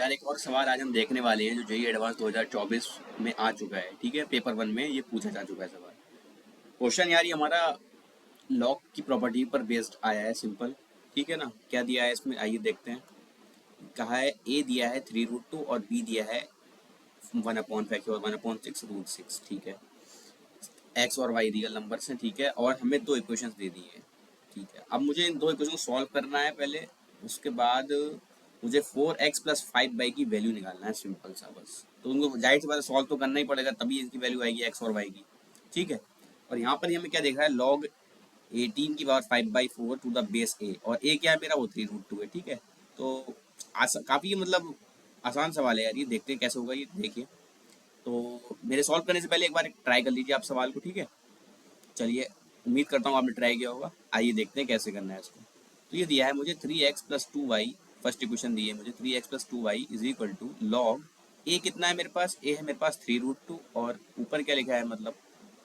यार एक और सवाल आज हम देखने वाले हैं जो जेईई एडवांस 2024 में आ चुका है। ठीक है, पेपर 1 में ये पूछा जा चुका है सवाल। क्वेश्चन यार ये हमारा लॉग की प्रॉपर्टी पर बेस्ड आया है, सिंपल। ठीक है ना, क्या दिया है इसमें आइए देखते हैं। कहा है ए दिया है 3√2 और बी दिया है 1/5 और 1/6√6। ठीक है, एक्स और वाई रियल नंबर्स हैं। ठीक है, और हमें दो इक्वेशंस दे दी है। ठीक है, अब मुझे इन दो इक्वेशन को सॉल्व करना है पहले। उसके बाद मुझे 4x + 5y की वैल्यू निकालना है, सिंपल सा बस। तो उनको जाहिर सी बात है सॉल्व तो करना ही पड़ेगा, तभी इनकी वैल्यू आएगी एक्स और वाई की। ठीक है, और यहाँ पर ही हमें क्या देख रहा है, log 18 की power 5/4 to the base a, और a क्या है मेरा, वो 3√2 है। ठीक है, तो काफ़ी मतलब आसान सवाल है यार ये, देखते हैं कैसे होगा ये, देखिए। तो मेरे सॉल्व करने से पहले एक बार ट्राई कर लीजिए आप सवाल को। ठीक है, चलिए, उम्मीद करता हूँ आपने ट्राई किया होगा। आइए देखते हैं कैसे करना है इसको। तो ये दिया है मुझे 3x + 2y, फर्स्ट इक्वेशन दी है मुझे 3x + 2y is equal to log A. कितना है मेरे पास, ए है मेरे पास 3√2, और ऊपर क्या लिखा है, मतलब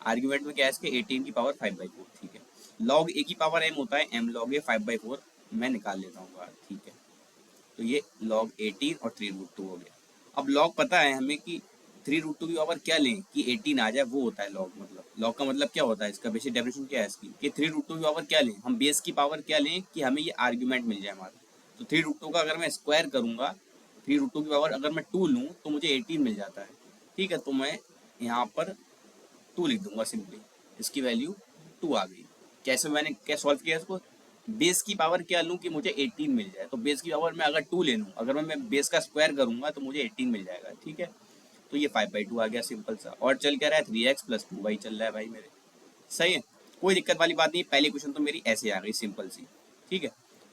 आर्ग्यूमेंट में क्या है इसके, 18 की पावर 5/4। ठीक है, लॉग ए की पावर m होता है, m log a 5/4 मैं निकाल लेता हूँ बाहर। ठीक है, तो ये log 18 और 3√2 हो गया। अब log पता है हमें कि 3√2 की पावर क्या लें कि 18 आ जाए, वो होता है log। मतलब log का मतलब क्या होता है, इसका बेसिक डेफिनेशन क्या है इसकी, कि 3√2 की पावर क्या लें, हम बेस की पावर क्या लें कि हमें ये आर्ग्यूमेंट मिल जाए हमारा। तो 3√2 का अगर मैं स्क्वायर करूँगा, 3√2 की पावर अगर मैं 2 लूँ तो मुझे 18 मिल जाता है। ठीक है, तो मैं यहाँ पर 2 लिख दूंगा सिंपली, इसकी वैल्यू 2 आ गई। कैसे मैंने क्या सॉल्व किया इसको, बेस की पावर क्या लूँ कि मुझे 18 मिल जाए। तो बेस की पावर मैं अगर 2 ले लूँ, अगर मैं बेस का स्क्वायर करूँगा तो मुझे 18 मिल जाएगा। ठीक है, तो ये 5/2 आ गया, सिंपल सा। और चल क्या रहा है, 3x + 2y चल रहा है भाई मेरे। सही है, कोई दिक्कत वाली बात नहीं। पहली क्वेश्चन तो मेरी ऐसे आ गई, सिंपल सी। ठीक है,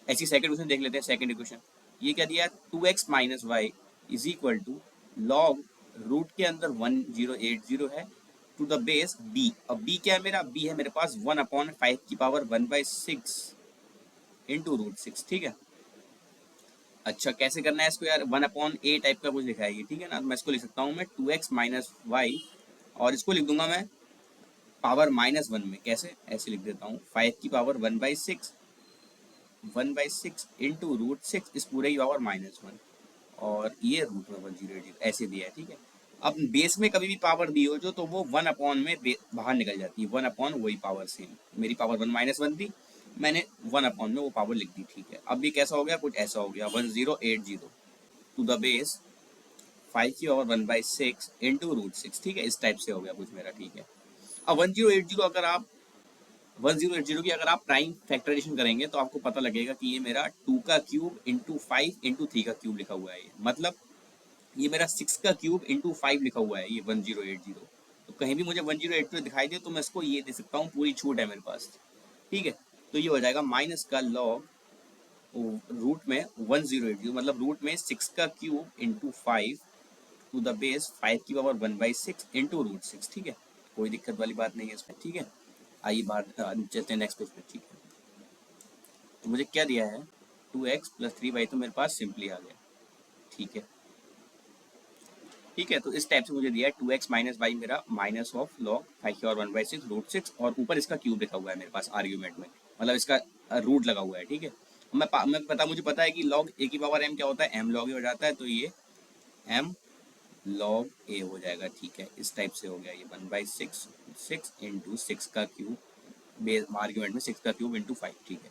ऐसी सेकंड क्वेश्चन देख लेते हैं। सेकंड इक्वेशन ये क्या दिया है, 2x - y is equal to log root के अंदर 1080 है टू द बेस b। अब b क्या है मेरा, b है मेरे पास 1/5 की पावर 1/6 इंटू √6। ठीक है, अच्छा कैसे करना है इसको यार, 1/a टाइप का कुछ लिखा है ये। ठीक है ना, मैं इसको लिख सकता हूँ मैं 2x - y, और इसको लिख दूंगा मैं पावर -1 में। कैसे, ऐसे लिख देता हूँ 5 की पावर 1/6 इंटू √6, इस पूरे की पावर -1, और ये रूट में 1080 ऐसे दिया है। ठीक है, अब बेस में कभी भी पावर दी हो जो, तो वो 1 में बाहर निकल जाती है। 1 वही पावर सेम, मेरी पावर 1 - 1 थी, मैंने 1 में वो पावर लिख दी। ठीक है, अब ये कैसा हो गया, कुछ ऐसा हो गया 1080 टू द बेस 5 की पावर 1/6 इंटू √6। ठीक है, इस टाइप से हो गया कुछ मेरा। ठीक है, अब 1080 अगर आप 1080 की अगर आप प्राइम फैक्टराइजेशन करेंगे तो आपको पता लगेगा कि ये मेरा 2 का क्यूब इंटू 5 इंटू 3 का क्यूब लिखा हुआ है। ये मतलब ये मेरा 6 का क्यूब इंटू 5 लिखा हुआ है ये 1080। तो कहीं भी मुझे 1080 दिखाई दे तो मैं इसको ये दे सकता हूँ, पूरी छूट है मेरे पास। ठीक है, तो ये हो जाएगा माइनस का लॉग रूट में 1080, मतलब रूट में 6 का cube into 5 to the base 5 की पावर 1/6 इंटू √6। ठीक है, कोई दिक्कत वाली बात नहीं है इसमें। ठीक है, आइए बात चलते हैं नेक्स्ट पेज पे। ठीक है, तो मुझे क्या दिया है, 2x + 3y, तो मेरे पास सिंपली आ गया। ठीक है, ठीक है, तो इस टाइप से मुझे दिया है 2x - y मेरा माइनस ऑफ लॉग 5 की और 1/6 √6, और ऊपर इसका क्यूब लिखा हुआ है मेरे पास आर्ग्यूमेंट में, मतलब इसका रूट लगा हुआ है। ठीक है, मुझे पता है कि लॉग a की पावर m क्या होता है, m log a हो जाता है, तो ये m log a हो जाएगा। ठीक है, इस टाइप से हो गया ये 1/6 6 इंटू 6 का क्यूब, बेस आर्ग्यूमेंट में 6 का क्यूब इंटू 5। ठीक है,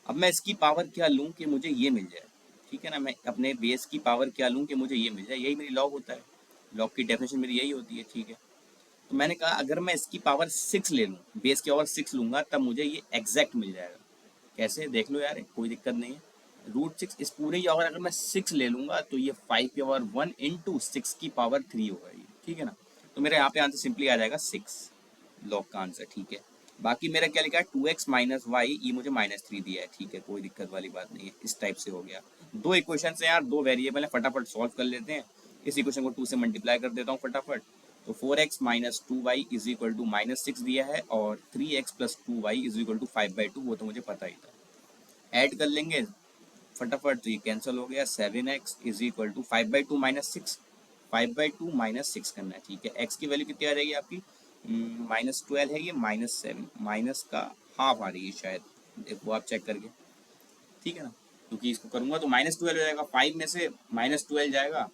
अब मैं इसकी पावर क्या लूँ कि मुझे ये मिल जाए। ठीक है ना, मैं अपने बेस की पावर क्या लूँ कि मुझे ये मिल जाए, यही मेरी लॉग होता है, लॉग की डेफिनेशन मेरी यही होती है। ठीक है, तो मैंने कहा अगर मैं इसकी पावर 6 ले लूँ, बेस की पावर 6 लूँगा, तब मुझे ये एग्जैक्ट मिल जाएगा। कैसे, देख लो यार, कोई दिक्कत नहीं है। √6 इस पूरे की पावर अगर मैं 6 ले लूँगा तो ये 5 की पावर 1 इंटू 6 की पावर 3 होगा ये। ठीक है ना, तो मेरा यहाँ पे आंसर सिंपली आ जाएगा 6, लॉग का आंसर। ठीक है, बाकी मेरा क्या लिखा है, 2x - y, ये मुझे -3 दिया है। ठीक है, कोई दिक्कत वाली बात नहीं है, इस टाइप से हो गया। दो इक्वेशन है यार, दो वेरिएबल है, फटाफट सॉल्व कर लेते हैं। इस इक्वेशन को 2 से मल्टीप्लाई कर देता हूँ फटाफट। तो 4x - 2y is equal to -6 दिया है, और 3x + 2y is equal to 5/2, वो तो मुझे पता ही था। ऐड कर लेंगे फटाफट, तो ये कैंसिल हो गया। 7x इज इक्वल टू 5/2 -6, 5/2 -6 करना है। ठीक है, x की वैल्यू कितनी आ जाएगी आपकी, -12 है ये, -7, माइनस का हाफ आ रही है शायद, देखो आप चेक करके। ठीक है ना, क्योंकि इसको करूंगा तो -12 हो जाएगा, 5 में से -12 जाएगा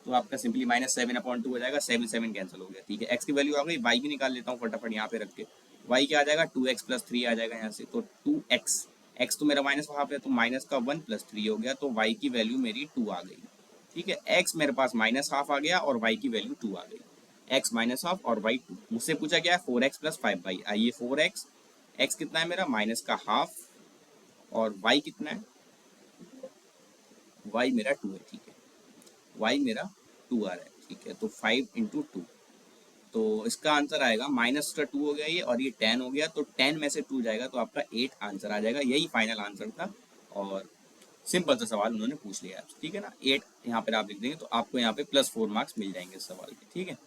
तो आपका सिंपली -7/2 हो जाएगा, 7 7 कैंसिल हो गया, ठीक है। एक्स की वैल्यू आ गई, वाई भी निकाल लेता हूँ फटाफट यहाँ पे रख के। वाई क्या आ जाएगा, 2x+3 आ जाएगा यहाँ से, तो 2x, एक्स तो मेरा माइनस हाफ है तो माइनस का 1+3 हो गया, तो वाई की वैल्यू मेरी 2 आ गई, ठीक है। एक्स मेरे पास माइनस हाफ आ गया और वाई की वैल्यू 2 आ गई, एक्स माइनस हाफ और वाई 2। मुझसे पूछा गया है 4x+5y, आइए 4x, एक्स कितना है मेरा माइनस का हाफ और वाई कितना है, वाई मेरा 2 है, ठीक है, वाई मेरा 2 आ रहा है, ठीक है। तो 5 × 2, तो इसका आंसर आएगा -2 हो गया ये, और ये 10 हो गया, तो 10 में से 2 जाएगा तो आपका 8 आंसर आ जाएगा। यही फाइनल आंसर था और सिंपल सा सवाल उन्होंने पूछ लिया आपसे, ठीक है ना। 8 यहाँ पर आप लिख देंगे तो आपको यहाँ पे +4 मार्क्स मिल जाएंगे इस सवाल के, ठीक है।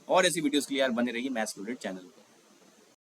और ऐसी वीडियोस के लिए यार बने रहिए मैथ्स लोडेड चैनल पर।